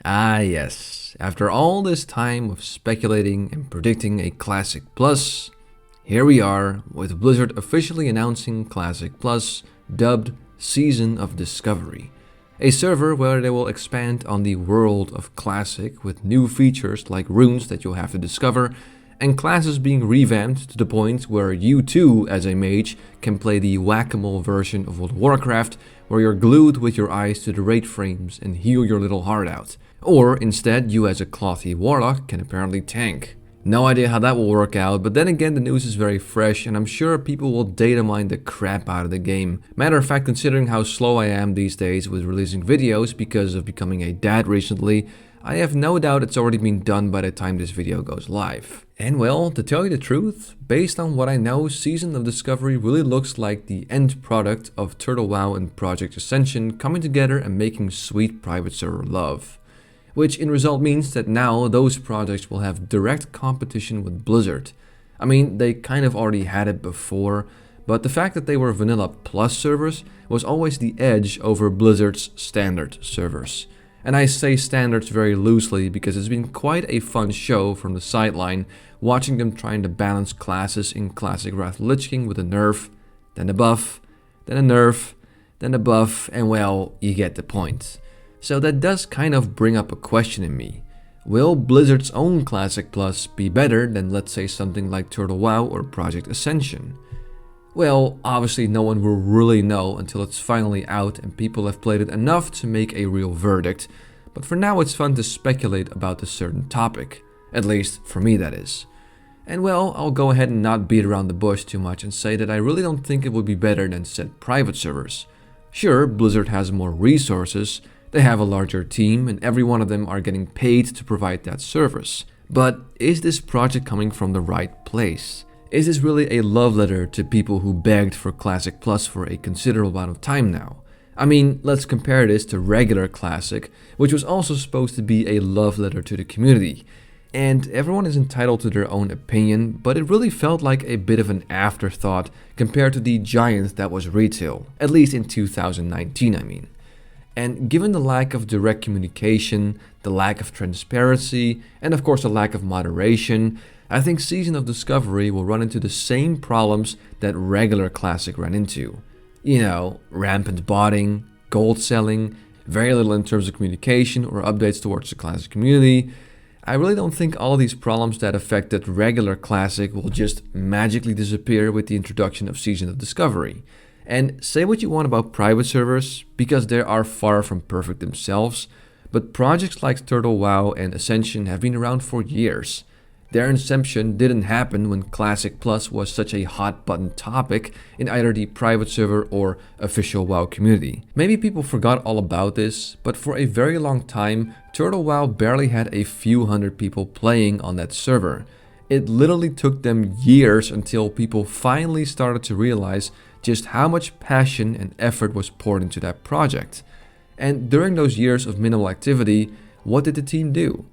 Ah yes, after all this time of speculating and predicting a Classic Plus, here we are with Blizzard officially announcing Classic Plus, dubbed Season of Discovery. A server where they will expand on the world of Classic with new features like runes that you'll have to discover, and classes being revamped to the point where you too, as a mage, can play the whack-a-mole version of World of Warcraft, where you're glued with your eyes to the raid frames and heal your little heart out. Or instead, you as a clothy warlock can apparently tank. No idea how that will work out, but then again the news is very fresh and I'm sure people will data mine the crap out of the game. Matter of fact, considering how slow I am these days with releasing videos because of becoming a dad recently, I have no doubt it's already been done by the time this video goes live. And well, to tell you the truth, based on what I know, Season of Discovery really looks like the end product of Turtle WoW and Project Ascension coming together and making sweet private server love. Which in result means that now those projects will have direct competition with Blizzard. I mean, they kind of already had it before, but the fact that they were Vanilla Plus servers was always the edge over Blizzard's standard servers. And I say standards very loosely because it's been quite a fun show from the sideline, watching them trying to balance classes in classic Wrath Lich King with a nerf, then a buff, then a nerf, then a buff, and well, you get the point. So that does kind of bring up a question in me. Will Blizzard's own Classic Plus be better than, let's say, something like Turtle WoW or Project Ascension? Well, obviously no one will really know until it's finally out and people have played it enough to make a real verdict, but for now it's fun to speculate about a certain topic. At least for me, that is. And well, I'll go ahead and not beat around the bush too much and say that I really don't think it would be better than said private servers. Sure, Blizzard has more resources, they have a larger team, and every one of them are getting paid to provide that service. But is this project coming from the right place? Is this really a love letter to people who begged for Classic Plus for a considerable amount of time now? I mean, let's compare this to regular Classic, which was also supposed to be a love letter to the community. And everyone is entitled to their own opinion, but it really felt like a bit of an afterthought compared to the giant that was retail, at least in 2019 I mean. And given the lack of direct communication, the lack of transparency, and of course the lack of moderation, I think Season of Discovery will run into the same problems that regular Classic ran into. You know, rampant botting, gold selling, very little in terms of communication or updates towards the Classic community. I really don't think all of these problems that affected regular Classic will just magically disappear with the introduction of Season of Discovery. And say what you want about private servers, because they are far from perfect themselves, but projects like Turtle WoW and Ascension have been around for years. Their inception didn't happen when Classic Plus was such a hot button topic in either the private server or official WoW community. Maybe people forgot all about this, but for a very long time, Turtle WoW barely had a few hundred people playing on that server. It literally took them years until people finally started to realize just how much passion and effort was poured into that project. And during those years of minimal activity, what did the team do?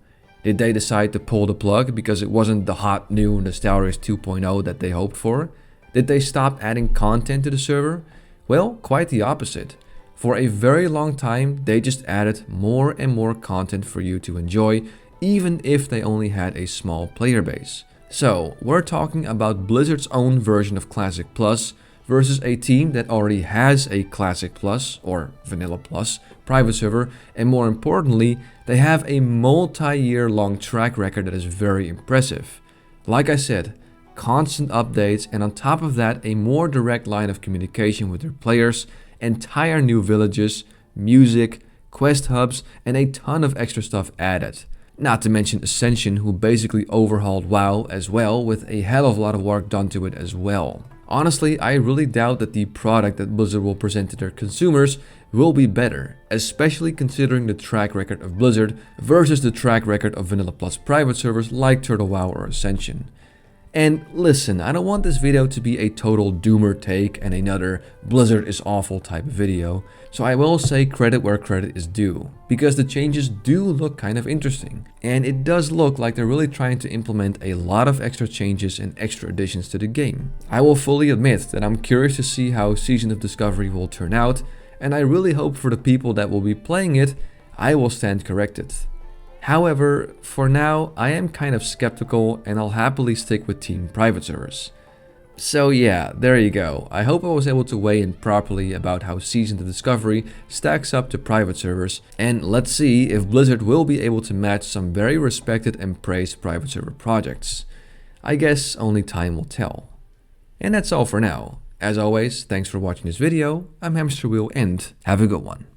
Did they decide to pull the plug because it wasn't the hot new Nostalrius 2.0 that they hoped for? Did they stop adding content to the server? Well, quite the opposite. For a very long time, they just added more and more content for you to enjoy, even if they only had a small player base. So, we're talking about Blizzard's own version of Classic Plus versus a team that already has a Classic Plus or Vanilla Plus private server, and more importantly, they have a multi-year long track record that is very impressive. Like I said, constant updates, and on top of that, a more direct line of communication with their players, entire new villages, music, quest hubs, and a ton of extra stuff added. Not to mention Ascension, who basically overhauled WoW as well, with a hell of a lot of work done to it as well. Honestly, I really doubt that the product that Blizzard will present to their consumers will be better, especially considering the track record of Blizzard versus the track record of Vanilla Plus private servers like Turtle WoW or Ascension. And listen, I don't want this video to be a total doomer take and another Blizzard is awful type of video, so I will say credit where credit is due, because the changes do look kind of interesting, and it does look like they're really trying to implement a lot of extra changes and extra additions to the game. I will fully admit that I'm curious to see how Season of Discovery will turn out, and I really hope for the people that will be playing it, I will stand corrected. However, for now, I am kind of skeptical and I'll happily stick with Team Private Servers. So yeah, there you go. I hope I was able to weigh in properly about how Season to Discovery stacks up to private servers, and let's see if Blizzard will be able to match some very respected and praised private server projects. I guess only time will tell. And that's all for now. As always, thanks for watching this video. I'm Hamsterwheel and have a good one.